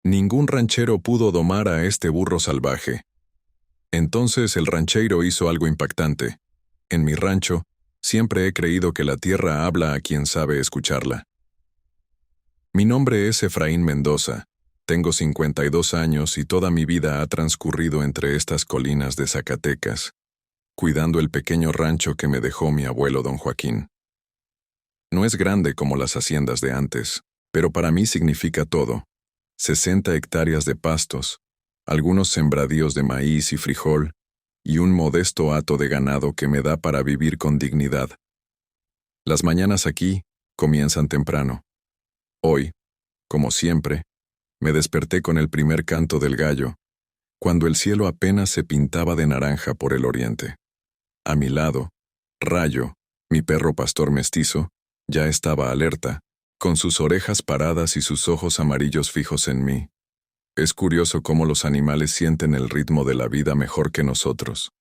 Ningún ranchero pudo domar a este burro salvaje. Entonces el ranchero hizo algo impactante. En mi rancho, siempre he creído que la tierra habla a quien sabe escucharla. Mi nombre es Efraín Mendoza. Tengo 52 años y toda mi vida ha transcurrido entre estas colinas de Zacatecas, cuidando el pequeño rancho que me dejó mi abuelo don Joaquín. No es grande como las haciendas de antes, pero para mí significa todo. 60 hectáreas de pastos, algunos sembradíos de maíz y frijol, y un modesto hato de ganado que me da para vivir con dignidad. Las mañanas aquí comienzan temprano. Hoy, como siempre, me desperté con el primer canto del gallo, cuando el cielo apenas se pintaba de naranja por el oriente. A mi lado, Rayo, mi perro pastor mestizo, ya estaba alerta, con sus orejas paradas y sus ojos amarillos fijos en mí. Es curioso cómo los animales sienten el ritmo de la vida mejor que nosotros.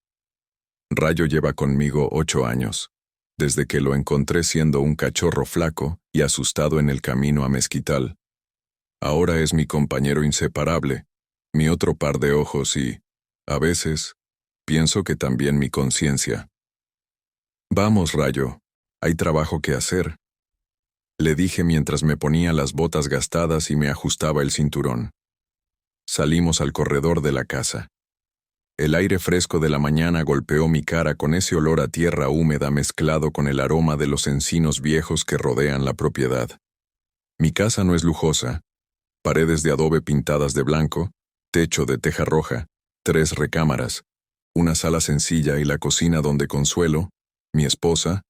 Rayo lleva conmigo 8 años, desde que lo encontré siendo un cachorro flaco y asustado en el camino a Mezquital. Ahora es mi compañero inseparable, mi otro par de ojos y, a veces, pienso que también mi conciencia. Vamos, Rayo, hay trabajo que hacer, le dije mientras me ponía las botas gastadas y me ajustaba el cinturón. Salimos al corredor de la casa. El aire fresco de la mañana golpeó mi cara con ese olor a tierra húmeda mezclado con el aroma de los encinos viejos que rodean la propiedad. Mi casa no es lujosa. Paredes de adobe pintadas de blanco, techo de teja roja, 3 recámaras, una sala sencilla y la cocina donde Consuelo, mi esposa,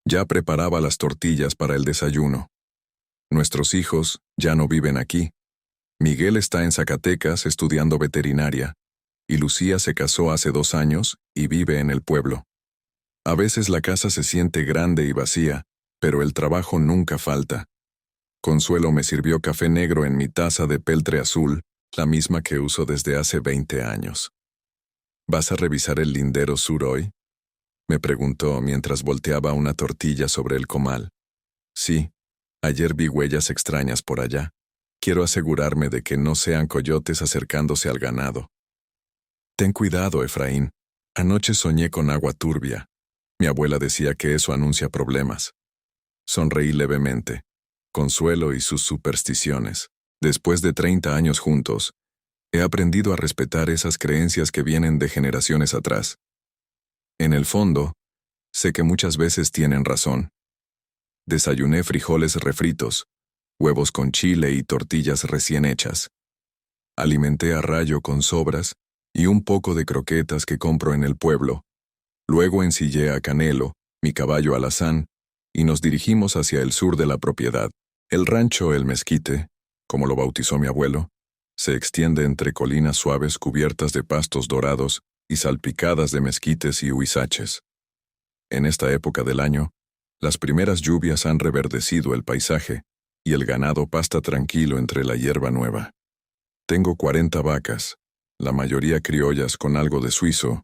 ya preparaba las tortillas para el desayuno. Nuestros hijos ya no viven aquí. Miguel está en Zacatecas estudiando veterinaria, y Lucía se casó hace 2 años y vive en el pueblo. A veces la casa se siente grande y vacía, pero el trabajo nunca falta. Consuelo me sirvió café negro en mi taza de peltre azul, la misma que uso desde hace 20 años. ¿Vas a revisar el lindero sur hoy?, me preguntó mientras volteaba una tortilla sobre el comal. Sí, ayer vi huellas extrañas por allá. Quiero asegurarme de que no sean coyotes acercándose al ganado. Ten cuidado, Efraín. Anoche soñé con agua turbia. Mi abuela decía que eso anuncia problemas. Sonreí levemente. Consuelo y sus supersticiones. Después de 30 años juntos, he aprendido a respetar esas creencias que vienen de generaciones atrás. En el fondo, sé que muchas veces tienen razón. Desayuné frijoles refritos, huevos con chile y tortillas recién hechas. Alimenté a Rayo con sobras y un poco de croquetas que compro en el pueblo. Luego ensillé a Canelo, mi caballo alazán, y nos dirigimos hacia el sur de la propiedad. El rancho El Mezquite, como lo bautizó mi abuelo, se extiende entre colinas suaves cubiertas de pastos dorados y salpicadas de mezquites y huizaches. En esta época del año, las primeras lluvias han reverdecido el paisaje y el ganado pasta tranquilo entre la hierba nueva. Tengo 40 vacas, la mayoría criollas con algo de suizo,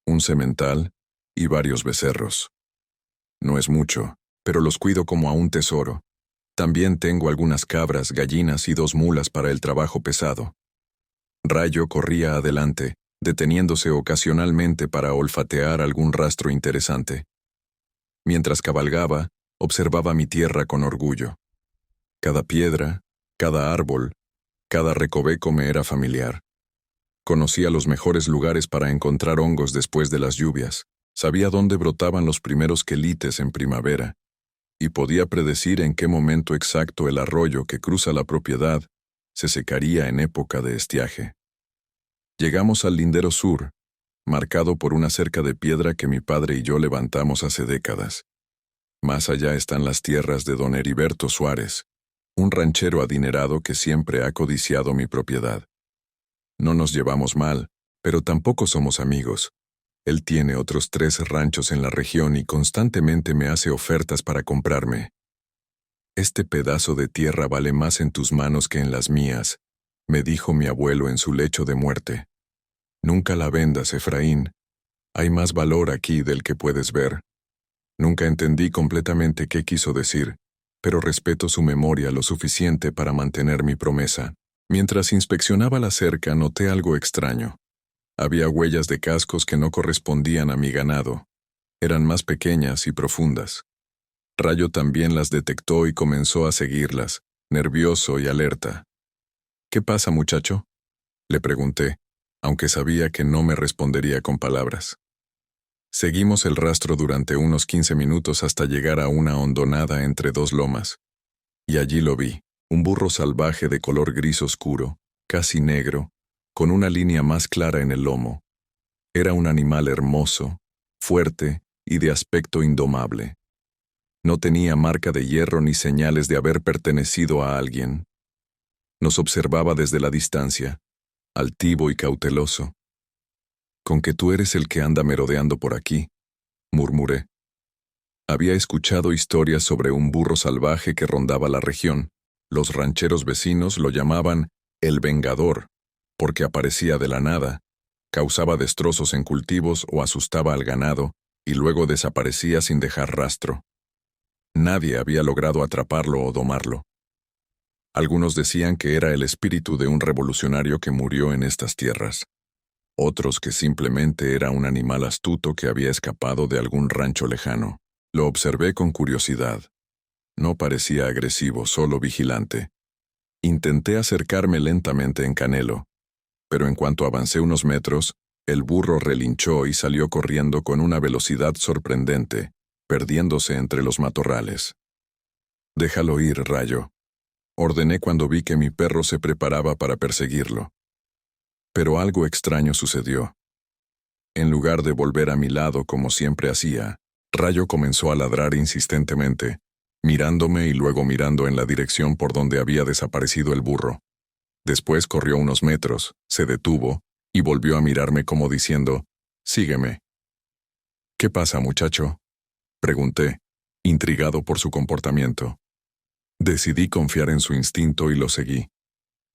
un semental y varios becerros. No es mucho, pero los cuido como a un tesoro. También tengo algunas cabras, gallinas y 2 mulas para el trabajo pesado. Rayo corría adelante, deteniéndose ocasionalmente para olfatear algún rastro interesante. Mientras cabalgaba, observaba mi tierra con orgullo. Cada piedra, cada árbol, cada recoveco me era familiar. Conocía los mejores lugares para encontrar hongos después de las lluvias, sabía dónde brotaban los primeros quelites en primavera, y podía predecir en qué momento exacto el arroyo que cruza la propiedad se secaría en época de estiaje. Llegamos al lindero sur, marcado por una cerca de piedra que mi padre y yo levantamos hace décadas. Más allá están las tierras de don Heriberto Suárez, un ranchero adinerado que siempre ha codiciado mi propiedad. No nos llevamos mal, pero tampoco somos amigos. Él tiene otros 3 ranchos en la región y constantemente me hace ofertas para comprarme. Este pedazo de tierra vale más en tus manos que en las mías, me dijo mi abuelo en su lecho de muerte. Nunca la vendas, Efraín. Hay más valor aquí del que puedes ver. Nunca entendí completamente qué quiso decir, pero respeto su memoria lo suficiente para mantener mi promesa. Mientras inspeccionaba la cerca, noté algo extraño. Había huellas de cascos que no correspondían a mi ganado. Eran más pequeñas y profundas. Rayo también las detectó y comenzó a seguirlas, nervioso y alerta. ¿Qué pasa, muchacho?, le pregunté, aunque sabía que no me respondería con palabras. Seguimos el rastro durante unos 15 minutos hasta llegar a una hondonada entre dos lomas. Y allí lo vi, un burro salvaje de color gris oscuro, casi negro, con una línea más clara en el lomo. Era un animal hermoso, fuerte y de aspecto indomable. No tenía marca de hierro ni señales de haber pertenecido a alguien. Nos observaba desde la distancia, altivo y cauteloso. «Con que tú eres el que anda merodeando por aquí», murmuré. Había escuchado historias sobre un burro salvaje que rondaba la región. Los rancheros vecinos lo llamaban el Vengador, porque aparecía de la nada, causaba destrozos en cultivos o asustaba al ganado, y luego desaparecía sin dejar rastro. Nadie había logrado atraparlo o domarlo. Algunos decían que era el espíritu de un revolucionario que murió en estas tierras. Otros que simplemente era un animal astuto que había escapado de algún rancho lejano. Lo observé con curiosidad. No parecía agresivo, solo vigilante. Intenté acercarme lentamente en Canelo, pero en cuanto avancé unos metros, el burro relinchó y salió corriendo con una velocidad sorprendente, perdiéndose entre los matorrales. «Déjalo ir, Rayo», ordené cuando vi que mi perro se preparaba para perseguirlo. Pero algo extraño sucedió. En lugar de volver a mi lado como siempre hacía, Rayo comenzó a ladrar insistentemente, mirándome y luego mirando en la dirección por donde había desaparecido el burro. Después corrió unos metros, se detuvo y volvió a mirarme como diciendo, «Sígueme». «¿Qué pasa, muchacho?», pregunté, intrigado por su comportamiento. Decidí confiar en su instinto y lo seguí.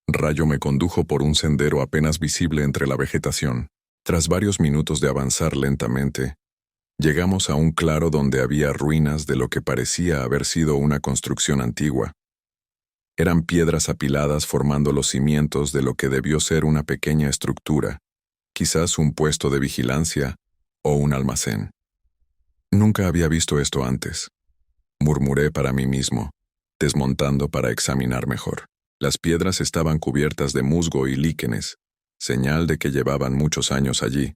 Rayo me condujo por un sendero apenas visible entre la vegetación. Tras varios minutos de avanzar lentamente, llegamos a un claro donde había ruinas de lo que parecía haber sido una construcción antigua. Eran piedras apiladas formando los cimientos de lo que debió ser una pequeña estructura, quizás un puesto de vigilancia o un almacén. «Nunca había visto esto antes», murmuré para mí mismo, desmontando para examinar mejor. Las piedras estaban cubiertas de musgo y líquenes, señal de que llevaban muchos años allí.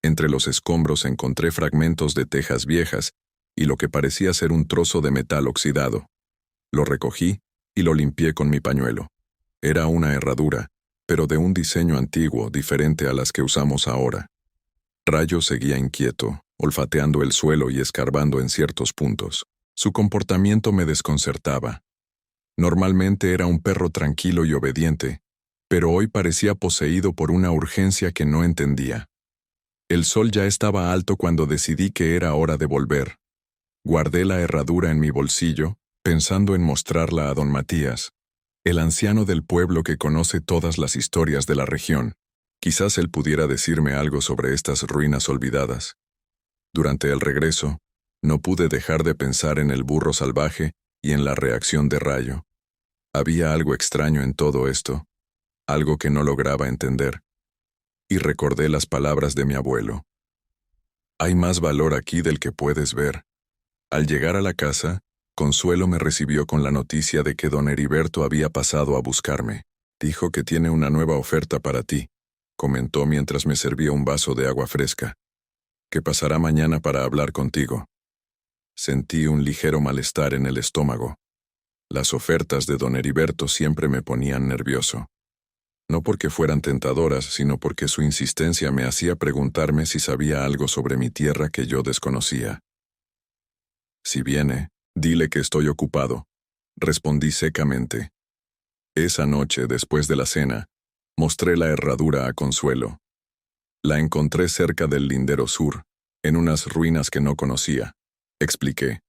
Entre los escombros encontré fragmentos de tejas viejas y lo que parecía ser un trozo de metal oxidado. Lo recogí y lo limpié con mi pañuelo. Era una herradura, pero de un diseño antiguo, diferente a las que usamos ahora. Rayo seguía inquieto, olfateando el suelo y escarbando en ciertos puntos. Su comportamiento me desconcertaba. Normalmente era un perro tranquilo y obediente, pero hoy parecía poseído por una urgencia que no entendía. El sol ya estaba alto cuando decidí que era hora de volver. Guardé la herradura en mi bolsillo, pensando en mostrarla a don Matías, el anciano del pueblo que conoce todas las historias de la región. Quizás él pudiera decirme algo sobre estas ruinas olvidadas. Durante el regreso, no pude dejar de pensar en el burro salvaje y en la reacción de Rayo. Había algo extraño en todo esto, algo que no lograba entender. Y recordé las palabras de mi abuelo. «Hay más valor aquí del que puedes ver». Al llegar a la casa, Consuelo me recibió con la noticia de que don Heriberto había pasado a buscarme. «Dijo que tiene una nueva oferta para ti», comentó mientras me servía un vaso de agua fresca. «Que pasará mañana para hablar contigo». Sentí un ligero malestar en el estómago. Las ofertas de don Heriberto siempre me ponían nervioso. No porque fueran tentadoras, sino porque su insistencia me hacía preguntarme si sabía algo sobre mi tierra que yo desconocía. «Si viene, dile que estoy ocupado», respondí secamente. Esa noche, después de la cena, mostré la herradura a Consuelo. La encontré cerca del lindero sur, en unas ruinas que no conocía, expliqué.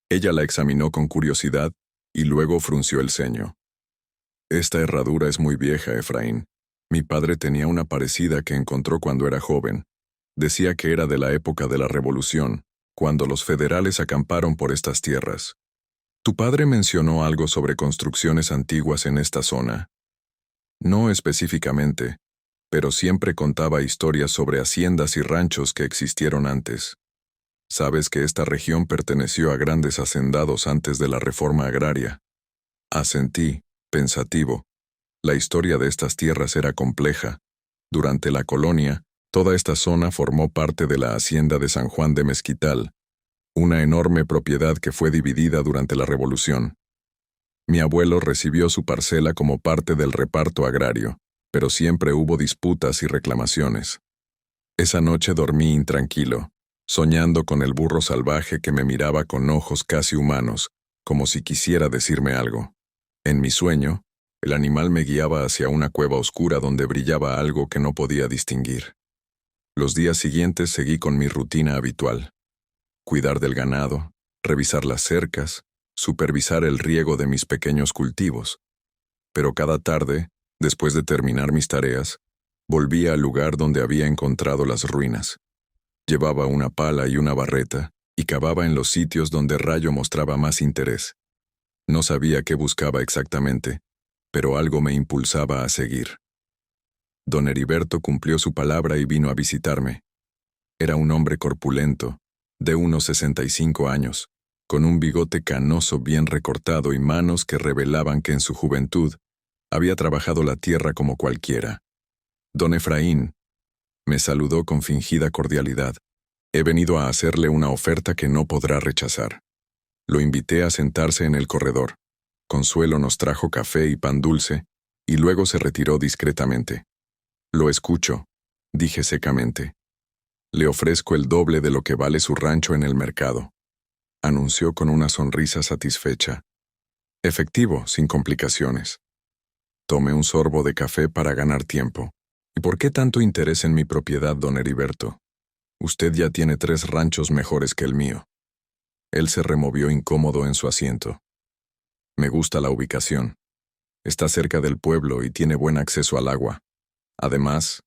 Ella la examinó con curiosidad y luego frunció el ceño. «Esta herradura es muy vieja, Efraín. Mi padre tenía una parecida que encontró cuando era joven. Decía que era de la época de la Revolución, cuando los federales acamparon por estas tierras. Tu padre mencionó algo sobre construcciones antiguas en esta zona». No específicamente, pero siempre contaba historias sobre haciendas y ranchos que existieron antes. Sabes que esta región perteneció a grandes hacendados antes de la reforma agraria. Asentí, pensativo. La historia de estas tierras era compleja. Durante la colonia, toda esta zona formó parte de la hacienda de San Juan de Mezquital, una enorme propiedad que fue dividida durante la Revolución. Mi abuelo recibió su parcela como parte del reparto agrario, pero siempre hubo disputas y reclamaciones. Esa noche dormí intranquilo, soñando con el burro salvaje que me miraba con ojos casi humanos, como si quisiera decirme algo. En mi sueño, el animal me guiaba hacia una cueva oscura donde brillaba algo que no podía distinguir. Los días siguientes seguí con mi rutina habitual. Cuidar del ganado, revisar las cercas, supervisar el riego de mis pequeños cultivos. Pero cada tarde, después de terminar mis tareas, volvía al lugar donde había encontrado las ruinas. Llevaba una pala y una barreta y cavaba en los sitios donde Rayo mostraba más interés. No sabía qué buscaba exactamente, pero algo me impulsaba a seguir. Don Heriberto cumplió su palabra y vino a visitarme. Era un hombre corpulento, de unos 65 años, con un bigote canoso bien recortado y manos que revelaban que en su juventud había trabajado la tierra como cualquiera. Don Efraín, me saludó con fingida cordialidad. He venido a hacerle una oferta que no podrá rechazar. Lo invité a sentarse en el corredor. Consuelo nos trajo café y pan dulce, y luego se retiró discretamente. Lo escucho, dije secamente. Le ofrezco el doble de lo que vale su rancho en el mercado, anunció con una sonrisa satisfecha. Efectivo, sin complicaciones. Tomé un sorbo de café para ganar tiempo. ¿Y por qué tanto interés en mi propiedad, don Heriberto? Usted ya tiene 3 ranchos mejores que el mío. Él se removió incómodo en su asiento. Me gusta la ubicación. Está cerca del pueblo y tiene buen acceso al agua. Además,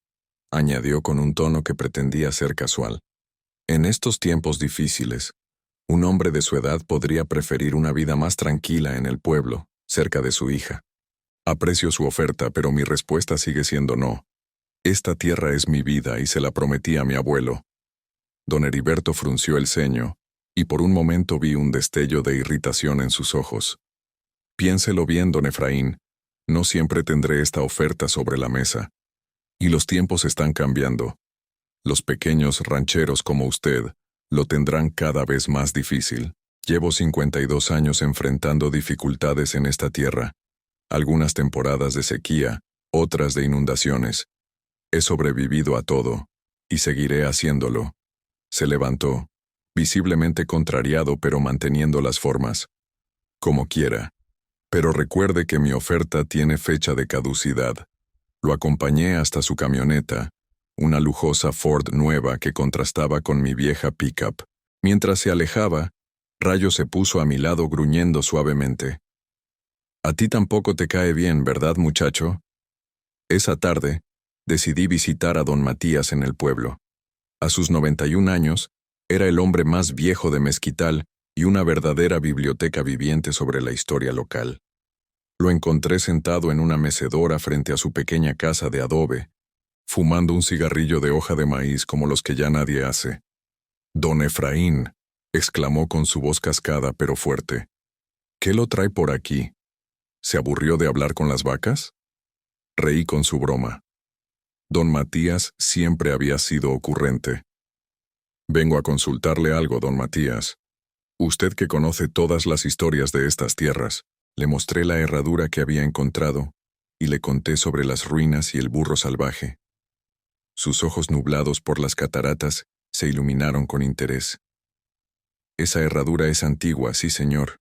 añadió con un tono que pretendía ser casual, en estos tiempos difíciles, un hombre de su edad podría preferir una vida más tranquila en el pueblo, cerca de su hija. Aprecio su oferta, pero mi respuesta sigue siendo no. Esta tierra es mi vida y se la prometí a mi abuelo. Don Heriberto frunció el ceño, y por un momento vi un destello de irritación en sus ojos. Piénselo bien, don Efraín, no siempre tendré esta oferta sobre la mesa. Y los tiempos están cambiando. Los pequeños rancheros como usted lo tendrán cada vez más difícil. Llevo 52 años enfrentando dificultades en esta tierra, algunas temporadas de sequía, otras de inundaciones. He sobrevivido a todo, y seguiré haciéndolo. Se levantó, visiblemente contrariado pero manteniendo las formas. Como quiera. Pero recuerde que mi oferta tiene fecha de caducidad. Lo acompañé hasta su camioneta, una lujosa Ford nueva que contrastaba con mi vieja pickup. Mientras se alejaba, Rayo se puso a mi lado gruñendo suavemente. A ti tampoco te cae bien, ¿verdad, muchacho? Esa tarde, decidí visitar a don Matías en el pueblo. A sus 91 años, era el hombre más viejo de Mezquital y una verdadera biblioteca viviente sobre la historia local. Lo encontré sentado en una mecedora frente a su pequeña casa de adobe, fumando un cigarrillo de hoja de maíz como los que ya nadie hace. «Don Efraín», exclamó con su voz cascada pero fuerte. «¿Qué lo trae por aquí? ¿Se aburrió de hablar con las vacas?» Reí con su broma. Don Matías siempre había sido ocurrente. «Vengo a consultarle algo, don Matías. Usted que conoce todas las historias de estas tierras». Le mostré la herradura que había encontrado y le conté sobre las ruinas y el burro salvaje. Sus ojos nublados por las cataratas se iluminaron con interés. Esa herradura es antigua, sí señor.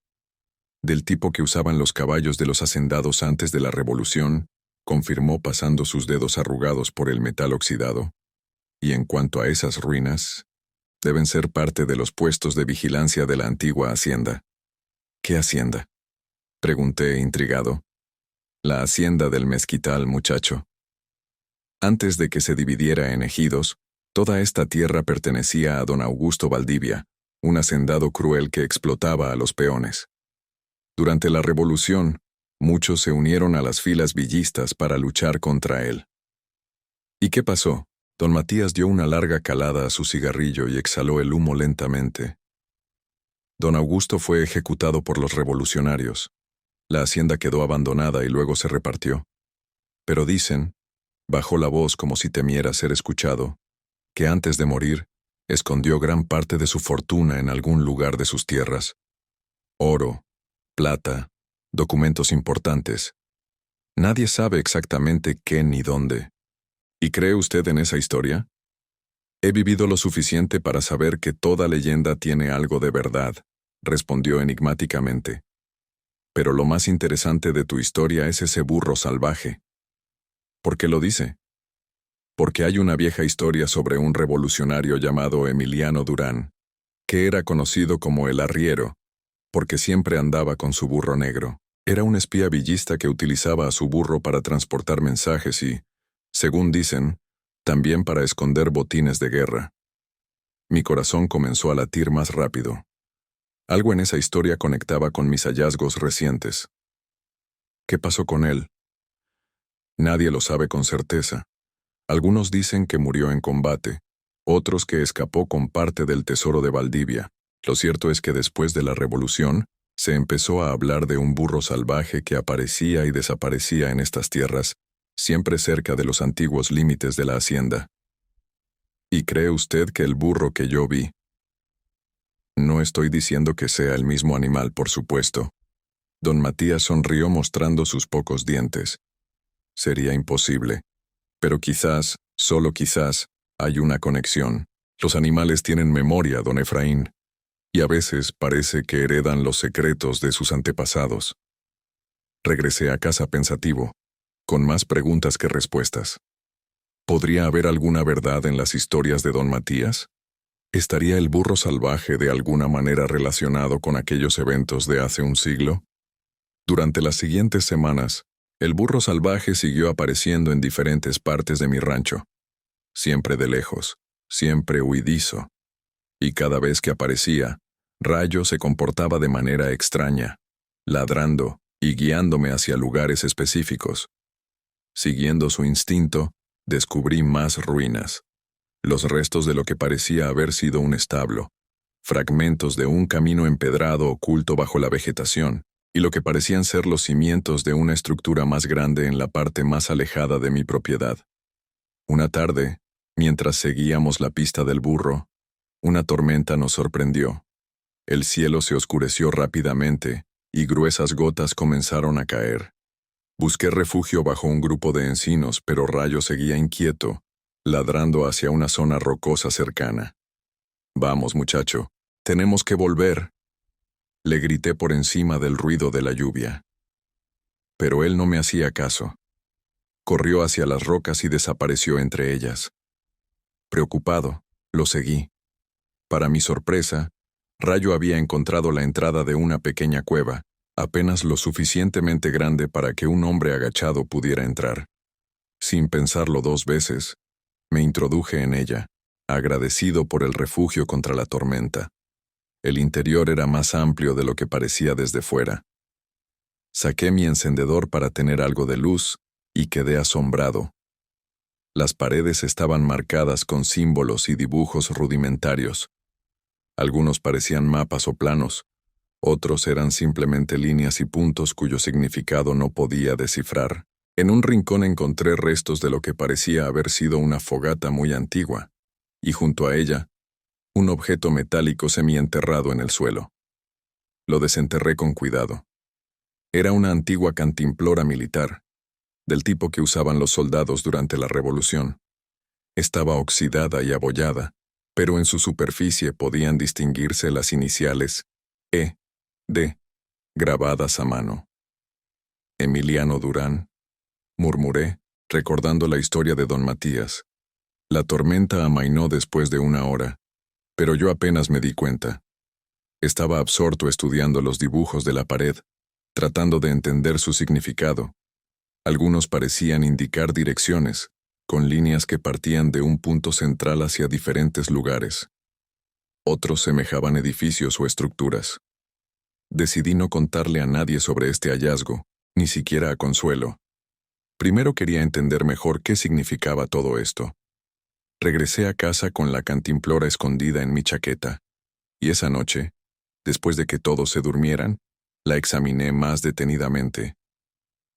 Del tipo que usaban los caballos de los hacendados antes de la Revolución, confirmó pasando sus dedos arrugados por el metal oxidado. Y en cuanto a esas ruinas, deben ser parte de los puestos de vigilancia de la antigua hacienda. ¿Qué hacienda?, pregunté intrigado. La hacienda del Mezquital, muchacho. Antes de que se dividiera en ejidos, toda esta tierra pertenecía a don Augusto Valdivia, un hacendado cruel que explotaba a los peones. Durante la Revolución, Muchos se unieron a las filas villistas para luchar contra él. ¿Y qué pasó? Don Matías dio una larga calada a su cigarrillo y exhaló el humo lentamente. Don Augusto fue ejecutado por los revolucionarios. La hacienda quedó abandonada y luego se repartió. Pero dicen, bajó la voz como si temiera ser escuchado, que antes de morir, escondió gran parte de su fortuna en algún lugar de sus tierras. Oro, plata, documentos importantes. Nadie sabe exactamente qué ni dónde. ¿Y cree usted en esa historia? He vivido lo suficiente para saber que toda leyenda tiene algo de verdad, respondió enigmáticamente. Pero lo más interesante de tu historia es ese burro salvaje. ¿Por qué lo dice? Porque hay una vieja historia sobre un revolucionario llamado Emiliano Durán, que era conocido como el arriero, porque siempre andaba con su burro negro. Era un espía villista que utilizaba a su burro para transportar mensajes y, según dicen, también para esconder botines de guerra. Mi corazón comenzó a latir más rápido. Algo en esa historia conectaba con mis hallazgos recientes. ¿Qué pasó con él? Nadie lo sabe con certeza. Algunos dicen que murió en combate, otros que escapó con parte del tesoro de Valdivia. Lo cierto es que después de la revolución, se empezó a hablar de un burro salvaje que aparecía y desaparecía en estas tierras, siempre cerca de los antiguos límites de la hacienda. ¿Y cree usted que el burro que yo vi? No estoy diciendo que sea el mismo animal, por supuesto. Don Matías sonrió mostrando sus pocos dientes. Sería imposible. Pero quizás, solo quizás, hay una conexión. Los animales tienen memoria, don Efraín, y a veces parece que heredan los secretos de sus antepasados. Regresé a casa pensativo, con más preguntas que respuestas. ¿Podría haber alguna verdad en las historias de don Matías? ¿Estaría el burro salvaje de alguna manera relacionado con aquellos eventos de hace un siglo? Durante las siguientes semanas, el burro salvaje siguió apareciendo en diferentes partes de mi rancho. Siempre de lejos, siempre huidizo. Y cada vez que aparecía, Rayo se comportaba de manera extraña, ladrando y guiándome hacia lugares específicos. Siguiendo su instinto, descubrí más ruinas. Los restos de lo que parecía haber sido un establo, fragmentos de un camino empedrado oculto bajo la vegetación, y lo que parecían ser los cimientos de una estructura más grande en la parte más alejada de mi propiedad. Una tarde, mientras seguíamos la pista del burro, una tormenta nos sorprendió. El cielo se oscureció rápidamente y gruesas gotas comenzaron a caer. Busqué refugio bajo un grupo de encinos, pero Rayo seguía inquieto, ladrando hacia una zona rocosa cercana. «Vamos, muchacho, tenemos que volver», le grité por encima del ruido de la lluvia. Pero él no me hacía caso. Corrió hacia las rocas y desapareció entre ellas. Preocupado, lo seguí. Para mi sorpresa, Rayo había encontrado la entrada de una pequeña cueva, apenas lo suficientemente grande para que un hombre agachado pudiera entrar. Sin pensarlo dos veces, me introduje en ella, agradecido por el refugio contra la tormenta. El interior era más amplio de lo que parecía desde fuera. Saqué mi encendedor para tener algo de luz y quedé asombrado. Las paredes estaban marcadas con símbolos y dibujos rudimentarios. Algunos parecían mapas o planos, otros eran simplemente líneas y puntos cuyo significado no podía descifrar. En un rincón encontré restos de lo que parecía haber sido una fogata muy antigua, y junto a ella, un objeto metálico semienterrado en el suelo. Lo desenterré con cuidado. Era una antigua cantimplora militar, del tipo que usaban los soldados durante la Revolución. Estaba oxidada y abollada, pero en su superficie podían distinguirse las iniciales E.D. grabadas a mano. Emiliano Durán, murmuré, recordando la historia de don Matías. La tormenta amainó después de una hora, pero yo apenas me di cuenta. Estaba absorto estudiando los dibujos de la pared, tratando de entender su significado. Algunos parecían indicar direcciones, con líneas que partían de un punto central hacia diferentes lugares. Otros semejaban edificios o estructuras. Decidí no contarle a nadie sobre este hallazgo, ni siquiera a Consuelo. Primero quería entender mejor qué significaba todo esto. Regresé a casa con la cantimplora escondida en mi chaqueta, y esa noche, después de que todos se durmieran, la examiné más detenidamente.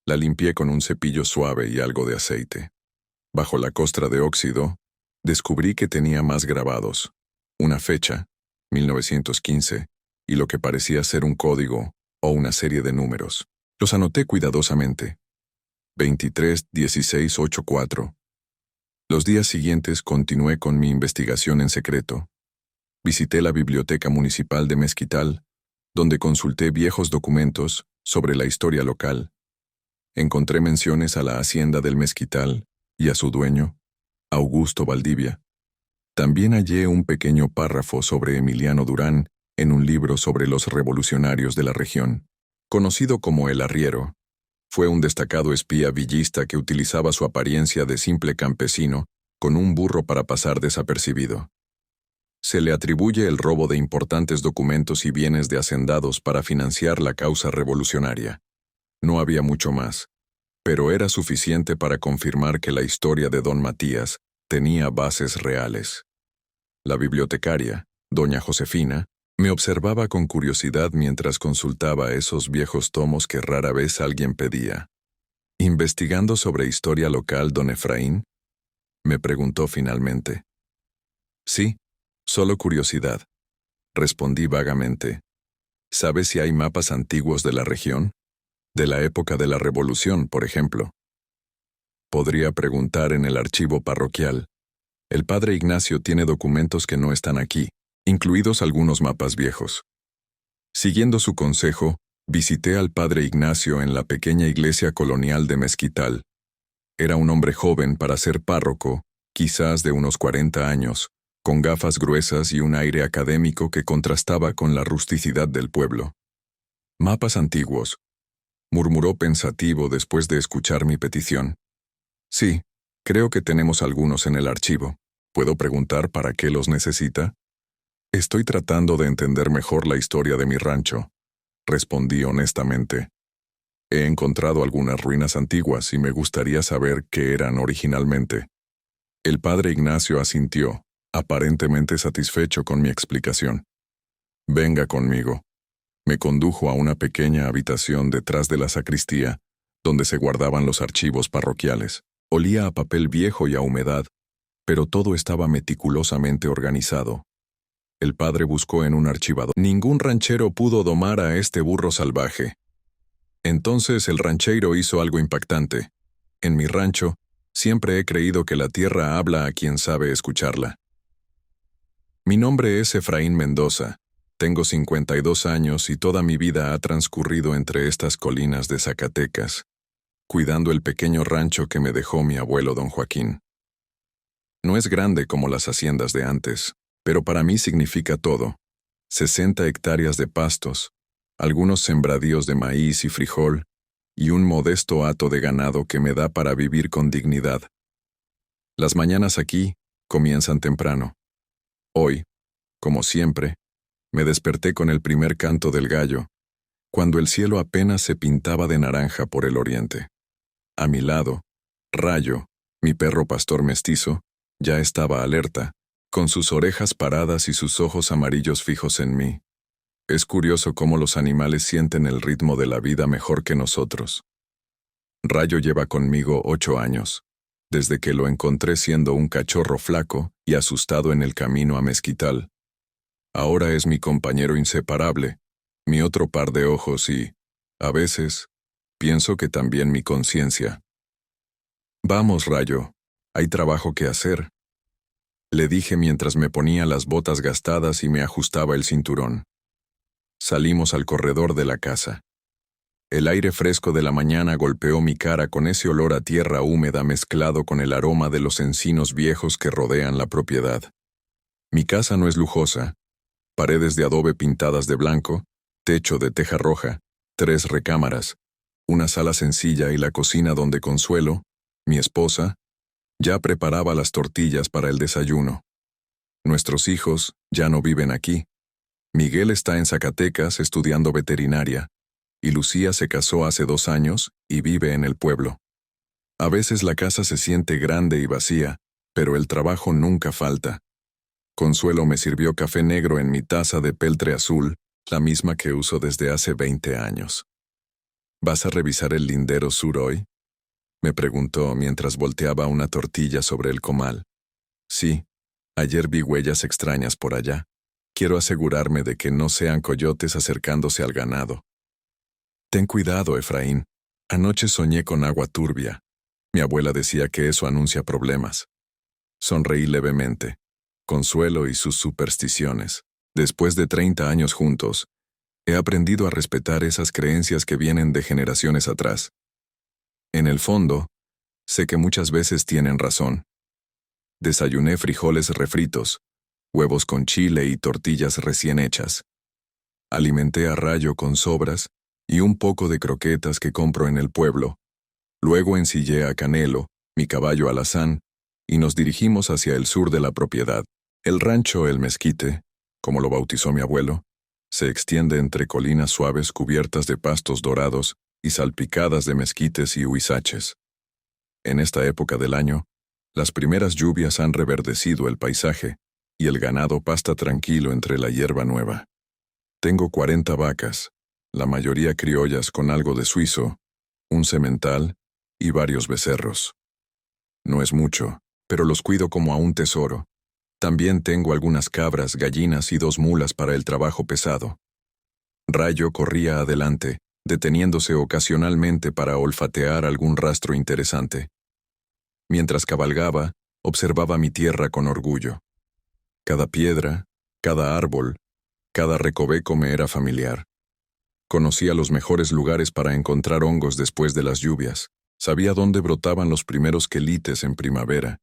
La limpié con un cepillo suave y algo de aceite. Bajo la costra de óxido, descubrí que tenía más grabados. Una fecha, 1915, y lo que parecía ser un código o una serie de números. Los anoté cuidadosamente. 23-16-84. Los días siguientes continué con mi investigación en secreto. Visité la Biblioteca Municipal de Mezquital, donde consulté viejos documentos sobre la historia local. Encontré menciones a la hacienda del Mezquital y a su dueño, Augusto Valdivia. También hallé un pequeño párrafo sobre Emiliano Durán en un libro sobre los revolucionarios de la región. Conocido como el Arriero, fue un destacado espía villista que utilizaba su apariencia de simple campesino con un burro para pasar desapercibido. Se le atribuye el robo de importantes documentos y bienes de hacendados para financiar la causa revolucionaria. No había mucho más, pero era suficiente para confirmar que la historia de don Matías tenía bases reales. La bibliotecaria, doña Josefina, me observaba con curiosidad mientras consultaba esos viejos tomos que rara vez alguien pedía. ¿Investigando sobre historia local, don Efraín?, me preguntó finalmente. Sí, solo curiosidad, respondí vagamente. ¿Sabes si hay mapas antiguos de la región? De la época de la Revolución, por ejemplo. Podría preguntar en el archivo parroquial. El padre Ignacio tiene documentos que no están aquí, incluidos algunos mapas viejos. Siguiendo su consejo, visité al padre Ignacio en la pequeña iglesia colonial de Mezquital. Era un hombre joven para ser párroco, quizás de unos 40 años, con gafas gruesas y un aire académico que contrastaba con la rusticidad del pueblo. Mapas antiguos, murmuró pensativo después de escuchar mi petición. Sí, creo que tenemos algunos en el archivo. ¿Puedo preguntar para qué los necesita? Estoy tratando de entender mejor la historia de mi rancho, respondí honestamente. He encontrado algunas ruinas antiguas y me gustaría saber qué eran originalmente. El padre Ignacio asintió, aparentemente satisfecho con mi explicación. Venga conmigo. Me condujo a una pequeña habitación detrás de la sacristía, donde se guardaban los archivos parroquiales. Olía a papel viejo y a humedad, pero todo estaba meticulosamente organizado. El padre buscó en un archivador. Ningún ranchero pudo domar a este burro salvaje. Entonces el ranchero hizo algo impactante. En mi rancho, siempre he creído que la tierra habla a quien sabe escucharla. Mi nombre es Efraín Mendoza. Tengo 52 años y toda mi vida ha transcurrido entre estas colinas de Zacatecas, cuidando el pequeño rancho que me dejó mi abuelo don Joaquín. No es grande como las haciendas de antes, pero para mí significa todo. 60 hectáreas de pastos, algunos sembradíos de maíz y frijol, y un modesto hato de ganado que me da para vivir con dignidad. Las mañanas aquí comienzan temprano. Hoy, como siempre, me desperté con el primer canto del gallo, cuando el cielo apenas se pintaba de naranja por el oriente. A mi lado, Rayo, mi perro pastor mestizo, ya estaba alerta, con sus orejas paradas y sus ojos amarillos fijos en mí. Es curioso cómo los animales sienten el ritmo de la vida mejor que nosotros. Rayo lleva conmigo 8 años, desde que lo encontré siendo un cachorro flaco y asustado en el camino a Mezquital. Ahora es mi compañero inseparable, mi otro par de ojos y, a veces, pienso que también mi conciencia. Vamos, Rayo, hay trabajo que hacer, le dije mientras me ponía las botas gastadas y me ajustaba el cinturón. Salimos al corredor de la casa. El aire fresco de la mañana golpeó mi cara con ese olor a tierra húmeda mezclado con el aroma de los encinos viejos que rodean la propiedad. Mi casa no es lujosa. Paredes de adobe pintadas de blanco, techo de teja roja, 3 recámaras, una sala sencilla y la cocina donde Consuelo, mi esposa, ya preparaba las tortillas para el desayuno. Nuestros hijos ya no viven aquí. Miguel está en Zacatecas estudiando veterinaria, y Lucía se casó hace 2 años y vive en el pueblo. A veces la casa se siente grande y vacía, pero el trabajo nunca falta. Consuelo me sirvió café negro en mi taza de peltre azul, la misma que uso desde hace 20 años. ¿Vas a revisar el lindero sur hoy?, me preguntó mientras volteaba una tortilla sobre el comal. Sí, ayer vi huellas extrañas por allá. Quiero asegurarme de que no sean coyotes acercándose al ganado. Ten cuidado, Efraín. Anoche soñé con agua turbia. Mi abuela decía que eso anuncia problemas. Sonreí levemente. Consuelo y sus supersticiones. Después de 30 años juntos, he aprendido a respetar esas creencias que vienen de generaciones atrás. En el fondo, sé que muchas veces tienen razón. Desayuné frijoles refritos, huevos con chile y tortillas recién hechas. Alimenté a Rayo con sobras y un poco de croquetas que compro en el pueblo. Luego ensillé a Canelo, mi caballo alazán, y nos dirigimos hacia el sur de la propiedad. El rancho El Mezquite, como lo bautizó mi abuelo, se extiende entre colinas suaves cubiertas de pastos dorados y salpicadas de mezquites y huizaches. En esta época del año, las primeras lluvias han reverdecido el paisaje y el ganado pasta tranquilo entre la hierba nueva. Tengo 40 vacas, la mayoría criollas con algo de suizo, un semental y varios becerros. No es mucho, pero los cuido como a un tesoro. También tengo algunas cabras, gallinas y 2 mulas para el trabajo pesado. Rayo corría adelante, deteniéndose ocasionalmente para olfatear algún rastro interesante. Mientras cabalgaba, observaba mi tierra con orgullo. Cada piedra, cada árbol, cada recoveco me era familiar. Conocía los mejores lugares para encontrar hongos después de las lluvias, sabía dónde brotaban los primeros quelites en primavera,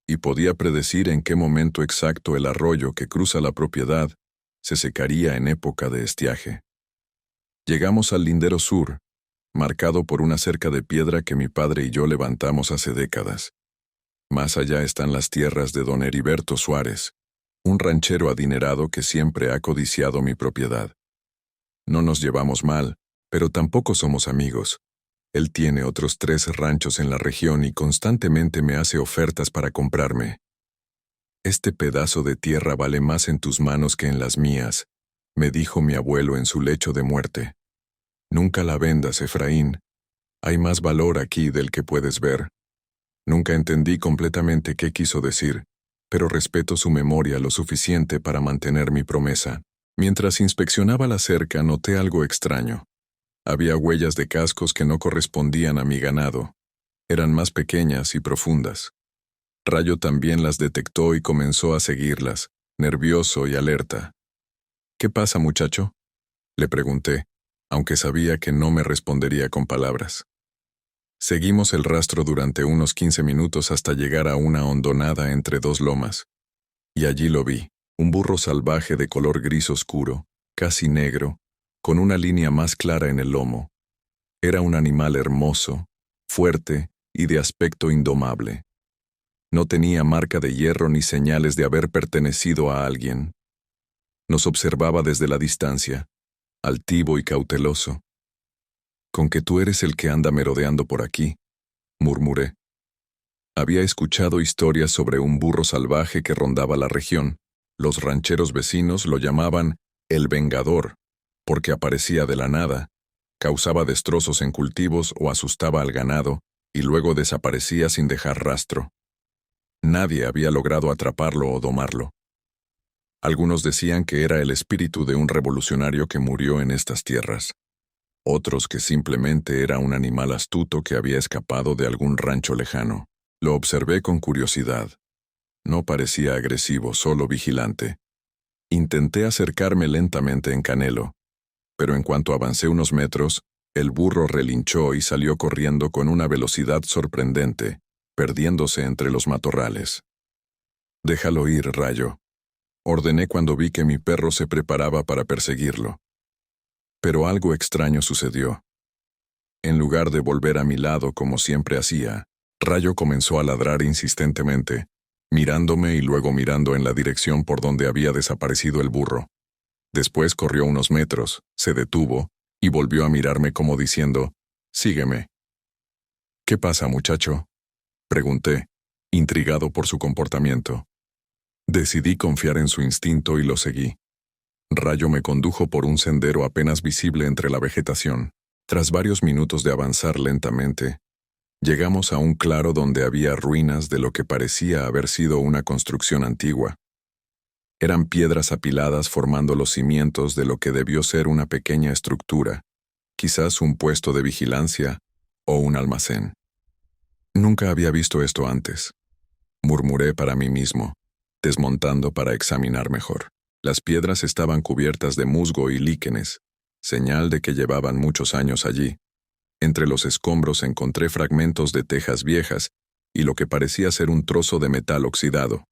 y podía predecir en qué momento exacto el arroyo que cruza la propiedad se secaría en época de estiaje. Llegamos al lindero sur, marcado por una cerca de piedra que mi padre y yo levantamos hace décadas. Más allá están las tierras de don Heriberto Suárez, un ranchero adinerado que siempre ha codiciado mi propiedad. No nos llevamos mal, pero tampoco somos amigos. Él tiene otros 3 ranchos en la región y constantemente me hace ofertas para comprarme. Este pedazo de tierra vale más en tus manos que en las mías, me dijo mi abuelo en su lecho de muerte. Nunca la vendas, Efraín. Hay más valor aquí del que puedes ver. Nunca entendí completamente qué quiso decir, pero respeto su memoria lo suficiente para mantener mi promesa. Mientras inspeccionaba la cerca, noté algo extraño. Había huellas de cascos que no correspondían a mi ganado. Eran más pequeñas y profundas. Rayo también las detectó y comenzó a seguirlas, nervioso y alerta. ¿Qué pasa, muchacho?, le pregunté, aunque sabía que no me respondería con palabras. Seguimos el rastro durante unos 15 minutos hasta llegar a una hondonada entre 2 lomas. Y allí lo vi, un burro salvaje de color gris oscuro, casi negro, con una línea más clara en el lomo. Era un animal hermoso, fuerte y de aspecto indomable. No tenía marca de hierro ni señales de haber pertenecido a alguien. Nos observaba desde la distancia, altivo y cauteloso. «Con que tú eres el que anda merodeando por aquí», murmuré. Había escuchado historias sobre un burro salvaje que rondaba la región. Los rancheros vecinos lo llamaban el Vengador, porque aparecía de la nada, causaba destrozos en cultivos o asustaba al ganado, y luego desaparecía sin dejar rastro. Nadie había logrado atraparlo o domarlo. Algunos decían que era el espíritu de un revolucionario que murió en estas tierras. Otros que simplemente era un animal astuto que había escapado de algún rancho lejano. Lo observé con curiosidad. No parecía agresivo, solo vigilante. Intenté acercarme lentamente en Canelo, pero en cuanto avancé unos metros, el burro relinchó y salió corriendo con una velocidad sorprendente, perdiéndose entre los matorrales. «Déjalo ir, Rayo», ordené cuando vi que mi perro se preparaba para perseguirlo. Pero algo extraño sucedió. En lugar de volver a mi lado como siempre hacía, Rayo comenzó a ladrar insistentemente, mirándome y luego mirando en la dirección por donde había desaparecido el burro. Después corrió unos metros, se detuvo, y volvió a mirarme como diciendo, «Sígueme». «¿Qué pasa, muchacho?», pregunté, intrigado por su comportamiento. Decidí confiar en su instinto y lo seguí. Rayo me condujo por un sendero apenas visible entre la vegetación. Tras varios minutos de avanzar lentamente, llegamos a un claro donde había ruinas de lo que parecía haber sido una construcción antigua. Eran piedras apiladas formando los cimientos de lo que debió ser una pequeña estructura, quizás un puesto de vigilancia o un almacén. Nunca había visto esto antes, murmuré para mí mismo, desmontando para examinar mejor. Las piedras estaban cubiertas de musgo y líquenes, señal de que llevaban muchos años allí. Entre los escombros encontré fragmentos de tejas viejas y lo que parecía ser un trozo de metal oxidado.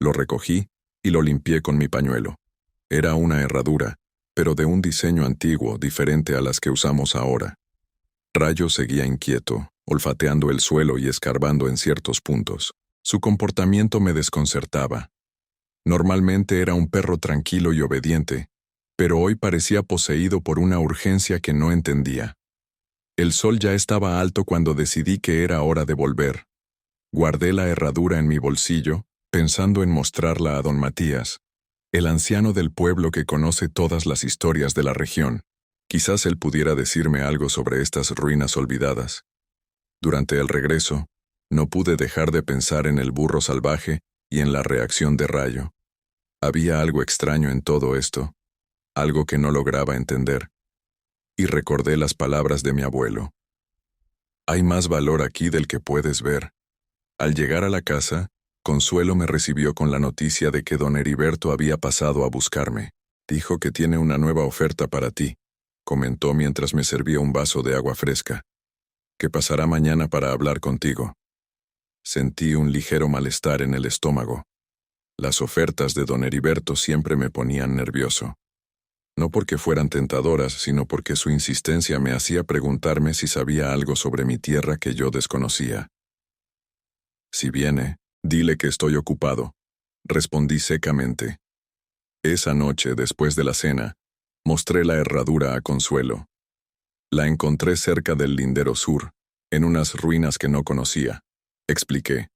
Lo recogí y lo limpié con mi pañuelo. Era una herradura, pero de un diseño antiguo, diferente a las que usamos ahora. Rayo seguía inquieto, olfateando el suelo y escarbando en ciertos puntos. Su comportamiento me desconcertaba. Normalmente era un perro tranquilo y obediente, pero hoy parecía poseído por una urgencia que no entendía. El sol ya estaba alto cuando decidí que era hora de volver. Guardé la herradura en mi bolsillo, pensando en mostrarla a don Matías, el anciano del pueblo que conoce todas las historias de la región. Quizás él pudiera decirme algo sobre estas ruinas olvidadas. Durante el regreso, no pude dejar de pensar en el burro salvaje y en la reacción de Rayo. Había algo extraño en todo esto, algo que no lograba entender. Y recordé las palabras de mi abuelo. Hay más valor aquí del que puedes ver. Al llegar a la casa, Consuelo me recibió con la noticia de que don Heriberto había pasado a buscarme. Dijo que tiene una nueva oferta para ti, comentó mientras me servía un vaso de agua fresca. Que pasará mañana para hablar contigo. Sentí un ligero malestar en el estómago. Las ofertas de don Heriberto siempre me ponían nervioso. No porque fueran tentadoras, sino porque su insistencia me hacía preguntarme si sabía algo sobre mi tierra que yo desconocía. Si viene, dile que estoy ocupado, respondí secamente. Esa noche, después de la cena, mostré la herradura a Consuelo. La encontré cerca del lindero sur, en unas ruinas que no conocía, expliqué.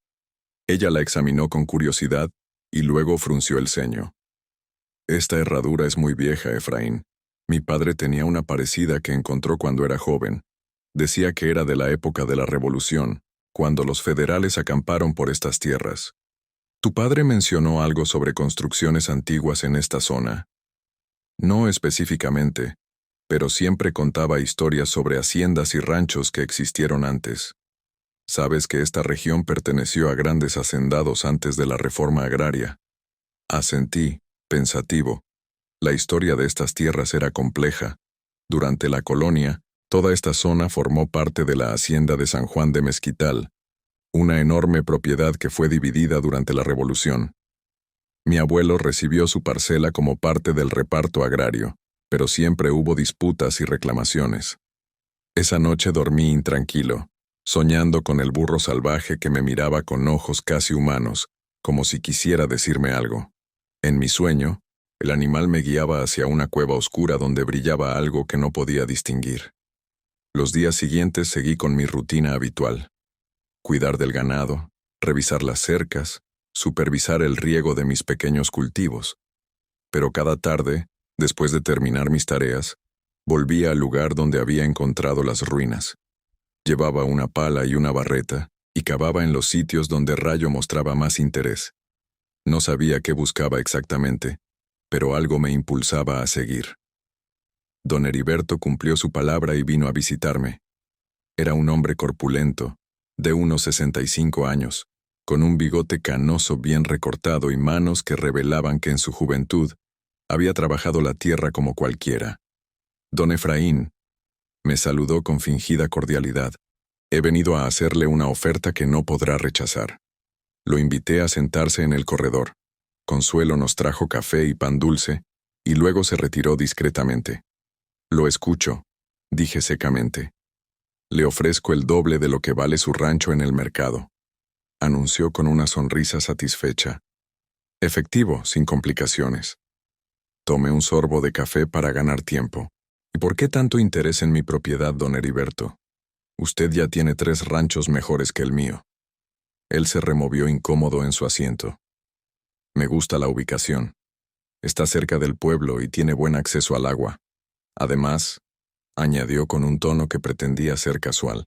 Ella la examinó con curiosidad y luego frunció el ceño. Esta herradura es muy vieja, Efraín. Mi padre tenía una parecida que encontró cuando era joven. Decía que era de la época de la Revolución, cuando los federales acamparon por estas tierras. ¿Tu padre mencionó algo sobre construcciones antiguas en esta zona? No específicamente, pero siempre contaba historias sobre haciendas y ranchos que existieron antes. Sabes que esta región perteneció a grandes hacendados antes de la reforma agraria. Asentí, pensativo. La historia de estas tierras era compleja. Durante la colonia, toda esta zona formó parte de la hacienda de San Juan de Mezquital, una enorme propiedad que fue dividida durante la Revolución. Mi abuelo recibió su parcela como parte del reparto agrario, pero siempre hubo disputas y reclamaciones. Esa noche dormí intranquilo, soñando con el burro salvaje que me miraba con ojos casi humanos, como si quisiera decirme algo. En mi sueño, el animal me guiaba hacia una cueva oscura donde brillaba algo que no podía distinguir. Los días siguientes seguí con mi rutina habitual. Cuidar del ganado, revisar las cercas, supervisar el riego de mis pequeños cultivos. Pero cada tarde, después de terminar mis tareas, volvía al lugar donde había encontrado las ruinas. Llevaba una pala y una barreta, y cavaba en los sitios donde Rayo mostraba más interés. No sabía qué buscaba exactamente, pero algo me impulsaba a seguir. Don Heriberto cumplió su palabra y vino a visitarme. Era un hombre corpulento, de unos 65 años, con un bigote canoso bien recortado y manos que revelaban que en su juventud había trabajado la tierra como cualquiera. Don Efraín, me saludó con fingida cordialidad. He venido a hacerle una oferta que no podrá rechazar. Lo invité a sentarse en el corredor. Consuelo nos trajo café y pan dulce, y luego se retiró discretamente. Lo escucho, dije secamente. Le ofrezco el doble de lo que vale su rancho en el mercado, anunció con una sonrisa satisfecha. Efectivo, sin complicaciones. Tomé un sorbo de café para ganar tiempo. ¿Y por qué tanto interés en mi propiedad, don Heriberto? Usted ya tiene 3 ranchos mejores que el mío. Él se removió incómodo en su asiento. Me gusta la ubicación. Está cerca del pueblo y tiene buen acceso al agua. Además, añadió con un tono que pretendía ser casual,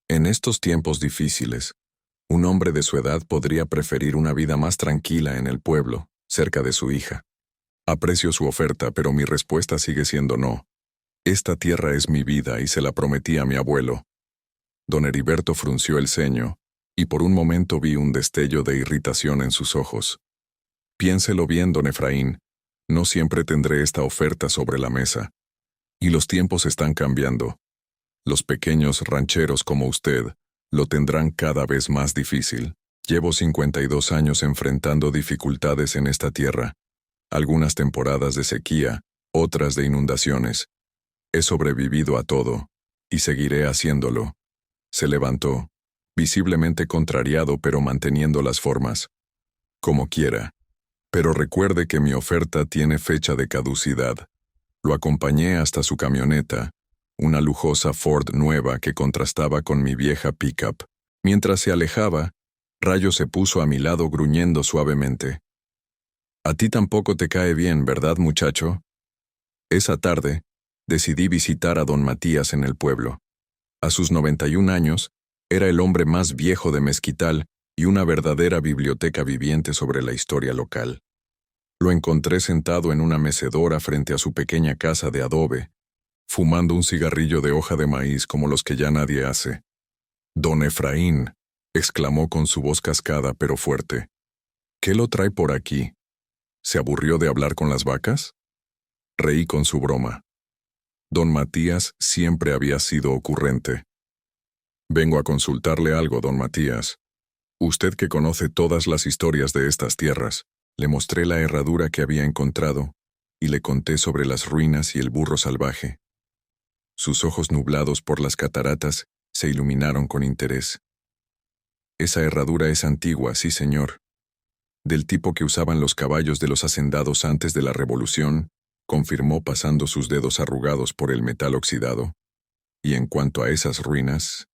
en estos tiempos difíciles, un hombre de su edad podría preferir una vida más tranquila en el pueblo, cerca de su hija. Aprecio su oferta, pero mi respuesta sigue siendo no. Esta tierra es mi vida y se la prometí a mi abuelo. Don Heriberto frunció el ceño, y por un momento vi un destello de irritación en sus ojos. Piénselo bien, don Efraín, no siempre tendré esta oferta sobre la mesa. Y los tiempos están cambiando. Los pequeños rancheros como usted lo tendrán cada vez más difícil. Llevo 52 años enfrentando dificultades en esta tierra, algunas temporadas de sequía, otras de inundaciones. He sobrevivido a todo, y seguiré haciéndolo. Se levantó, visiblemente contrariado pero manteniendo las formas. Como quiera. Pero recuerde que mi oferta tiene fecha de caducidad. Lo acompañé hasta su camioneta, una lujosa Ford nueva que contrastaba con mi vieja pickup. Mientras se alejaba, Rayo se puso a mi lado gruñendo suavemente. A ti tampoco te cae bien, ¿verdad, muchacho? Esa tarde, decidí visitar a don Matías en el pueblo. A sus 91 años, era el hombre más viejo de Mezquital y una verdadera biblioteca viviente sobre la historia local. Lo encontré sentado en una mecedora frente a su pequeña casa de adobe, fumando un cigarrillo de hoja de maíz como los que ya nadie hace. «Don Efraín», exclamó con su voz cascada pero fuerte. «¿Qué lo trae por aquí? ¿Se aburrió de hablar con las vacas?» Reí con su broma. Don Matías siempre había sido ocurrente. «Vengo a consultarle algo, don Matías. Usted que conoce todas las historias de estas tierras». Le mostré la herradura que había encontrado y le conté sobre las ruinas y el burro salvaje. Sus ojos nublados por las cataratas se iluminaron con interés. Esa herradura es antigua, sí señor. Del tipo que usaban los caballos de los hacendados antes de la Revolución, confirmó pasando sus dedos arrugados por el metal oxidado. Y en cuanto a esas ruinas,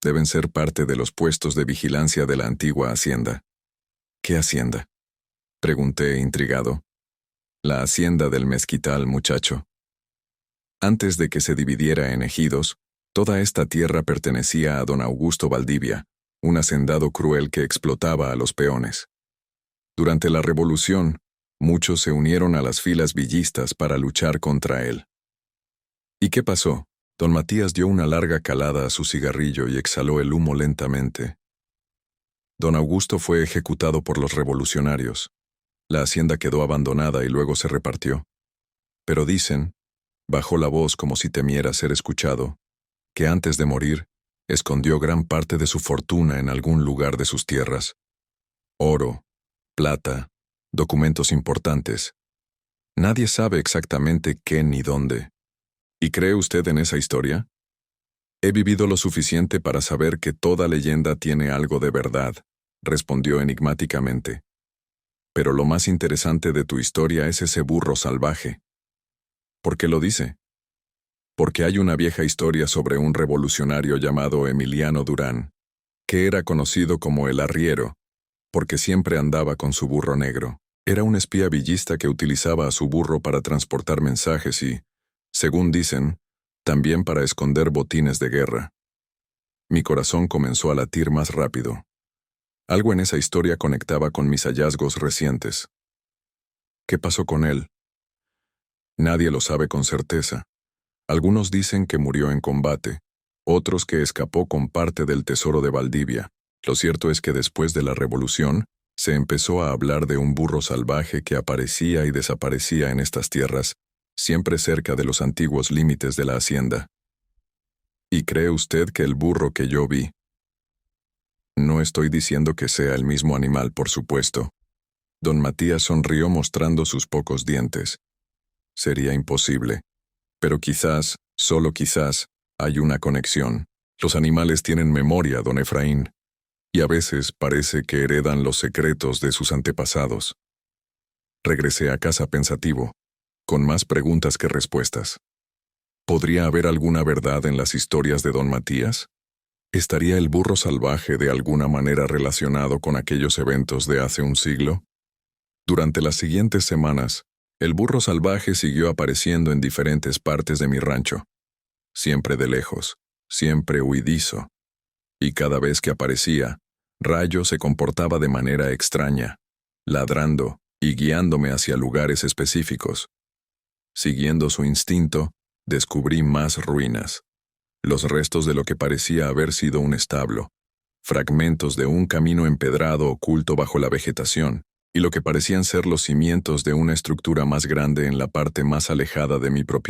deben ser parte de los puestos de vigilancia de la antigua hacienda. ¿Qué hacienda?, pregunté intrigado. La hacienda del Mezquital, muchacho. Antes de que se dividiera en ejidos, toda esta tierra pertenecía a don Augusto Valdivia, un hacendado cruel que explotaba a los peones. Durante la Revolución, muchos se unieron a las filas villistas para luchar contra él. ¿Y qué pasó? Don Matías dio una larga calada a su cigarrillo y exhaló el humo lentamente. Don Augusto fue ejecutado por los revolucionarios. La hacienda quedó abandonada y luego se repartió. Pero dicen, bajó la voz como si temiera ser escuchado, que antes de morir, escondió gran parte de su fortuna en algún lugar de sus tierras. Oro, plata, documentos importantes. Nadie sabe exactamente qué ni dónde. ¿Y cree usted en esa historia? He vivido lo suficiente para saber que toda leyenda tiene algo de verdad, respondió enigmáticamente. Pero lo más interesante de tu historia es ese burro salvaje. ¿Por qué lo dice? Porque hay una vieja historia sobre un revolucionario llamado Emiliano Durán, que era conocido como el arriero, porque siempre andaba con su burro negro. Era un espía villista que utilizaba a su burro para transportar mensajes y, según dicen, también para esconder botines de guerra. Mi corazón comenzó a latir más rápido. Algo en esa historia conectaba con mis hallazgos recientes. ¿Qué pasó con él? Nadie lo sabe con certeza. Algunos dicen que murió en combate, otros que escapó con parte del tesoro de Valdivia. Lo cierto es que después de la Revolución, se empezó a hablar de un burro salvaje que aparecía y desaparecía en estas tierras, siempre cerca de los antiguos límites de la hacienda. ¿Y cree usted que el burro que yo vi? No estoy diciendo que sea el mismo animal, por supuesto. Don Matías sonrió mostrando sus pocos dientes. Sería imposible. Pero quizás, solo quizás, hay una conexión. Los animales tienen memoria, don Efraín. Y a veces parece que heredan los secretos de sus antepasados. Regresé a casa pensativo, con más preguntas que respuestas. ¿Podría haber alguna verdad en las historias de don Matías? ¿Estaría el burro salvaje de alguna manera relacionado con aquellos eventos de hace un siglo? Durante las siguientes semanas, el burro salvaje siguió apareciendo en diferentes partes de mi rancho, siempre de lejos, siempre huidizo. Y cada vez que aparecía, Rayo se comportaba de manera extraña, ladrando y guiándome hacia lugares específicos. Siguiendo su instinto, descubrí más ruinas, los restos de lo que parecía haber sido un establo, fragmentos de un camino empedrado oculto bajo la vegetación, y lo que parecían ser los cimientos de una estructura más grande en la parte más alejada de mi propiedad.